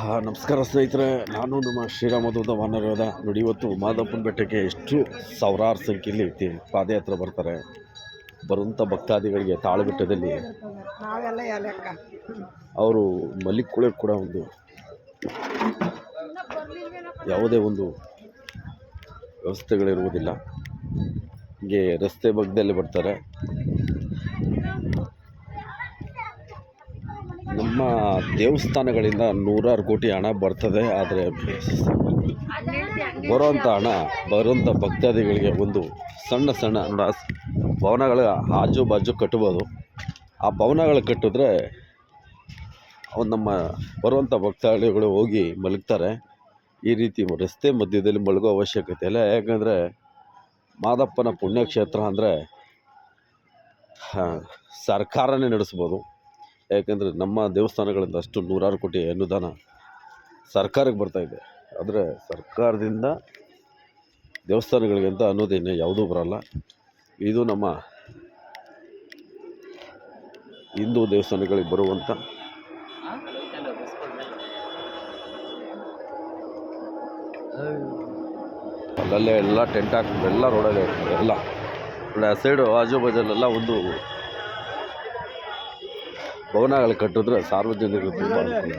ನಮಸ್ಕಾರ ಸ್ನೇಹಿತರೆ, ನಾನು ನಮ್ಮ ಶ್ರೀರಾಮದೂತ ವಾನರಯೋಧ. ನೋಡಿ, ಇವತ್ತು ಮಾದಪ್ಪನ ಬೆಟ್ಟಕ್ಕೆ ಎಷ್ಟು ಸಾವಿರಾರು ಸಂಖ್ಯೆಯಲ್ಲಿ ಪಾದಯಾತ್ರೆ ಬರ್ತಾರೆ. ಬರುವಂಥ ಭಕ್ತಾದಿಗಳಿಗೆ ತಾಳಬೆಟ್ಟದಲ್ಲಿ ಅವರು ಮಲ್ಲಿಕೊಳ್ಳೋಕೆ ಕೂಡ ಒಂದು ಯಾವುದೇ ಒಂದು ವ್ಯವಸ್ಥೆಗಳಿರುವುದಿಲ್ಲ. ಹೀಗೆ ರಸ್ತೆ ಬಗ್ಗದಲ್ಲಿ ಬರ್ತಾರೆ. ನಮ್ಮ ದೇವಸ್ಥಾನಗಳಿಂದ ನೂರಾರು ಕೋಟಿ ಹಣ ಬರ್ತದೆ. ಆದರೆ ಬರುವಂಥ ಭಕ್ತಾದಿಗಳಿಗೆ ಒಂದು ಸಣ್ಣ ಸಣ್ಣ ಭವನಗಳ ಆಜು ಬಾಜು ಕಟ್ಬೋದು. ಆ ಭವನಗಳು ಕಟ್ಟಿದ್ರೆ ನಮ್ಮ ಬರುವಂಥ ಭಕ್ತಾದಿಗಳು ಹೋಗಿ ಮಲಗ್ತಾರೆ. ಈ ರೀತಿ ರಸ್ತೆ ಮಧ್ಯದಲ್ಲಿ ಮಲಗೋ ಅವಶ್ಯಕತೆ ಇಲ್ಲ. ಯಾಕಂದರೆ ಮಾದಪ್ಪನ ಪುಣ್ಯಕ್ಷೇತ್ರ ಅಂದರೆ ಸರ್ಕಾರನೇ ನಡೆಸ್ಬೋದು. ಯಾಕೆಂದರೆ ನಮ್ಮ ದೇವಸ್ಥಾನಗಳಿಂದ ಅಷ್ಟು ನೂರಾರು ಕೋಟಿ ಅನುದಾನ ಸರ್ಕಾರಕ್ಕೆ ಬರ್ತಾಯಿದೆ. ಆದರೆ ಸರ್ಕಾರದಿಂದ ದೇವಸ್ಥಾನಗಳಿಗಂತ ಅನ್ನೋದೇನು ಯಾವುದೂ ಬರಲ್ಲ. ಇದು ನಮ್ಮ ಹಿಂದೂ ದೇವಸ್ಥಾನಗಳಿಗೆ ಬರುವಂಥ ಅಲ್ಲಲ್ಲೇ ಎಲ್ಲ ಟೆಂಟ್ ಹಾಕ್ತಾರೆ, ಎಲ್ಲ ರೋಡಲ್ಲೇ ಇರ್ತಾರೆ. ಎಲ್ಲ ಆ ಸೈಡು ಆಜು ಬಾಜಲ್ಲೆಲ್ಲ ಒಂದು ಭವನಗಳು ಕಟ್ಟಿದ್ರೆ ಸಾರ್ವಜನಿಕರು ತುಂಬ ಅನುಕೂಲ.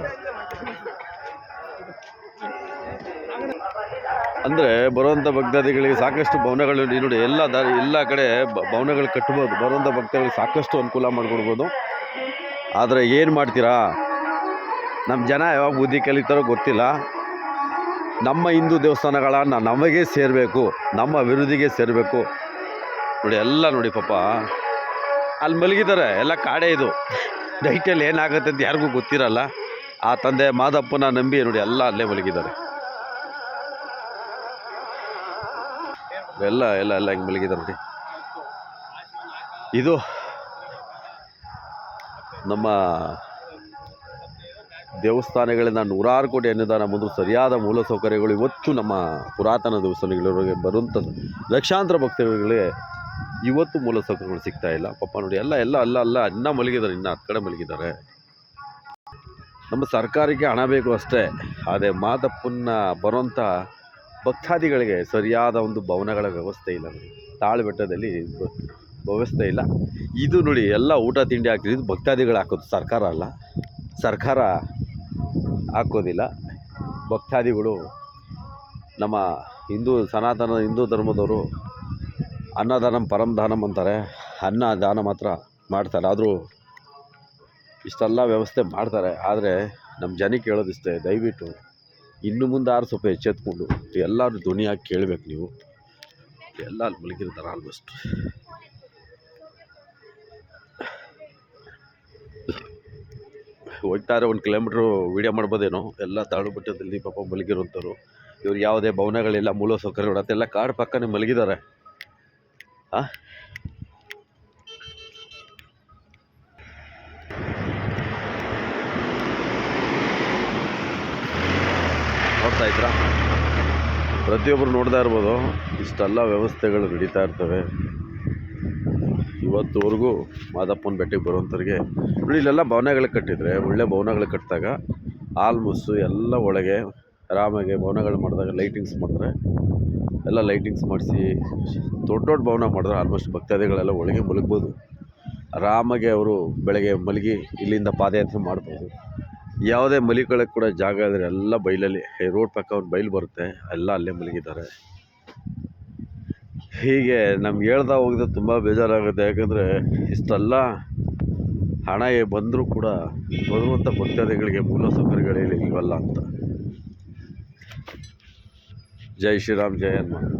ಅಂದರೆ ಬರುವಂಥ ಭಕ್ತಾದಿಗಳಿಗೆ ಸಾಕಷ್ಟು ಭವನಗಳು ನೋಡಿ, ಎಲ್ಲ ಕಡೆ ಭವನಗಳು ಕಟ್ಬೋದು. ಬರುವಂಥ ಭಕ್ತಾದಿಗಳಿಗೆ ಸಾಕಷ್ಟು ಅನುಕೂಲ ಮಾಡಿಕೊಡ್ಬೋದು. ಆದರೆ ಏನು ಮಾಡ್ತೀರಾ, ನಮ್ಮ ಜನ ಯಾವಾಗ ಬುದ್ಧಿ ಕಲಿತಾರೋ ಗೊತ್ತಿಲ್ಲ. ನಮ್ಮ ಹಿಂದೂ ದೇವಸ್ಥಾನಗಳನ್ನು ನಮಗೆ ಸೇರಬೇಕು, ನಮ್ಮ ಅಭಿವೃದ್ಧಿಗೆ ಸೇರಬೇಕು. ನೋಡಿ, ಎಲ್ಲ ನೋಡಿ ಪಾಪ ಅಲ್ಲಿ ಮಲಗಿದ್ದಾರೆ. ಎಲ್ಲ ಕಾಡೇ ಇದು. ನೈಟಲ್ಲಿ ಏನಾಗುತ್ತೆ ಅಂತ ಯಾರಿಗೂ ಗೊತ್ತಿರಲ್ಲ. ಆ ತಂದೆ ಮಾದಪ್ಪನ ನಂಬಿ ನೋಡಿ ಎಲ್ಲ ಅಲ್ಲೇ ಮಲಗಿದ್ದಾರೆ. ಎಲ್ಲ ಎಲ್ಲ ಎಲ್ಲ ಹಿಂಗೆ ಮಲಗಿದ್ದಾರೆ ನೋಡಿ. ಇದು ನಮ್ಮ ದೇವಸ್ಥಾನಗಳಿಂದ ನೂರಾರು ಕೋಟಿ ಅನುದಾನ ಬಂದು ಸರಿಯಾದ ಮೂಲಸೌಕರ್ಯಗಳು ಇವತ್ತು ನಮ್ಮ ಪುರಾತನ ದೇವಸ್ಥಾನಗಳಿಗೆ ಬರುವಂಥದ್ದು ಲಕ್ಷಾಂತರ ಭಕ್ತರುಗಳಿಗೆ ಇವತ್ತು ಮೂಲಸೌಕರ್ಯಗಳು ಸಿಗ್ತಾ ಇಲ್ಲ. ಪಾಪ ನೋಡಿ, ಎಲ್ಲ ಎಲ್ಲ ಅಲ್ಲ ಅಲ್ಲ ಇನ್ನೂ ಮಲಗಿದ್ದಾರೆ, ಇನ್ನೂ 10 ಕಡೆ ಮಲಗಿದ್ದಾರೆ. ನಮ್ಮ ಸರ್ಕಾರಕ್ಕೆ ಹಣ ಬೇಕು ಅಷ್ಟೇ. ಆದರೆ ಮಾದಪ್ಪನ ಬರುವಂಥ ಭಕ್ತಾದಿಗಳಿಗೆ ಸರಿಯಾದ ಒಂದು ಭವನಗಳ ವ್ಯವಸ್ಥೆ ಇಲ್ಲ. ನೋಡಿ, ತಾಳಬೆಟ್ಟದಲ್ಲಿ ವ್ಯವಸ್ಥೆ ಇಲ್ಲ. ಇದು ನೋಡಿ, ಎಲ್ಲ ಊಟ ತಿಂಡಿ ಹಾಕಿದ್ದು ಭಕ್ತಾದಿಗಳು ಹಾಕೋದು, ಸರ್ಕಾರ ಅಲ್ಲ. ಸರ್ಕಾರ ಹಾಕೋದಿಲ್ಲ. ಭಕ್ತಾದಿಗಳು ನಮ್ಮ ಸನಾತನ ಹಿಂದೂ ಧರ್ಮದವರು ಅನ್ನದಾನಂ ಪರಮದಾನಂ ಅಂತಾರೆ. ಅನ್ನದಾನ ಮಾತ್ರ ಮಾಡ್ತಾರೆ. ಆದರೂ ಇಷ್ಟೆಲ್ಲ ವ್ಯವಸ್ಥೆ ಮಾಡ್ತಾರೆ. ಆದರೆ ನಮ್ಮ ಜನಕ್ಕೆ ಹೇಳೋದಿಷ್ಟೇ, ದಯವಿಟ್ಟು ಇನ್ನು ಮುಂದೆ ಸ್ವಲ್ಪ ಎಚ್ಚೆತ್ಕೊಂಡು ಎಲ್ಲರೂ ಧ್ವನಿಯಾಗಿ ಕೇಳಬೇಕು. ನೀವು ಎಲ್ಲ ಅಲ್ಲಿ ಮಲಗಿರ್ತಾರೆ ಆಲ್ಮೋಸ್ಟ್. ಹೋಗ್ತಾರೆ 1 ಕಿಲೋಮೀಟ್ರು ವೀಡಿಯೋ ಮಾಡ್ಬೋದೇನೋ. ಎಲ್ಲ ತಾಳಬೆಟ್ಟದಲ್ಲಿ ಪಾಪ ಮಲಗಿರುವಂಥವ್ರು. ಇವ್ರು ಯಾವುದೇ ಭವನಗಳಿಲ್ಲ, ಮೂಲಸೌಕರ್ಯಗಳು ಅದೆಲ್ಲ ಕಾಡು ಪಕ್ಕನೇ ಮಲಗಿದ್ದಾರೆ. ನೋಡ್ತಾ ಇದ್ರ, ಪ್ರತಿಯೊಬ್ಬರು ನೋಡ್ತಾ ಇರ್ಬೋದು. ಇಷ್ಟೆಲ್ಲ ವ್ಯವಸ್ಥೆಗಳು ನಡೀತಾ ಇರ್ತವೆ ಇವತ್ತುವರೆಗೂ. ಮಾದಪ್ಪನ ಬೆಟ್ಟಕ್ಕೆ ಬರುವಂಥವ್ರಿಗೆ ನೋಡಿ, ಇಲ್ಲೆಲ್ಲ ಭವನಗಳು ಕಟ್ಟಿದರೆ, ಒಳ್ಳೆ ಭವನಗಳು ಕಟ್ಟಿದಾಗ ಆಲ್ಮೋಸ್ಟು ಎಲ್ಲ ಒಳಗೆ ಆರಾಮಾಗಿ ಭವನಗಳು ಮಾಡಿದಾಗ ಲೈಟಿಂಗ್ಸ್ ಮಾಡಿದ್ರೆ, ಎಲ್ಲ ಲೈಟಿಂಗ್ಸ್ ಮಾಡಿಸಿ ದೊಡ್ಡ ದೊಡ್ಡ ಭವನ ಮಾಡಿದ್ರೆ ಆಲ್ಮೋಸ್ಟ್ ಭಕ್ತಾದಿಗಳೆಲ್ಲ ಒಳಗೆ ಮಲಗ್ಬೋದು. ಆರಾಮಾಗಿ ಅವರು ಬೆಳಗ್ಗೆ ಮಲಗಿ ಇಲ್ಲಿಂದ ಪಾದಯಾತ್ರೆ ಮಾಡ್ಬೋದು. ಯಾವುದೇ ಮಲಿಕೊಳ್ಳೋಕ್ಕೆ ಕೂಡ ಜಾಗ ಇದ್ದರೆ ಎಲ್ಲ ಬೈಲಲ್ಲಿ, ರೋಡ್ ಪಕ್ಕ ಒಂದು ಬೈಲು ಬರುತ್ತೆ, ಎಲ್ಲ ಅಲ್ಲೇ ಮಲಗಿದ್ದಾರೆ. ಹೀಗೆ ನಮ್ಗೆ ಹೇಳ್ತಾ ಹೋಗಿದ್ರೆ ತುಂಬ ಬೇಜಾರಾಗುತ್ತೆ. ಯಾಕಂದರೆ ಇಷ್ಟೆಲ್ಲ ಹಣ ಬಂದರೂ ಕೂಡ ಬರುವಂಥ ಭಕ್ತಾದಿಗಳಿಗೆ ಮೂಲಸೌಕರ್ಯಗಳೇ ಇಲ್ವಲ್ಲ ಅಂತ. ಜೈ ಶ್ರೀರಾಮ್, ಜೈ ಹನುಮಾನ್.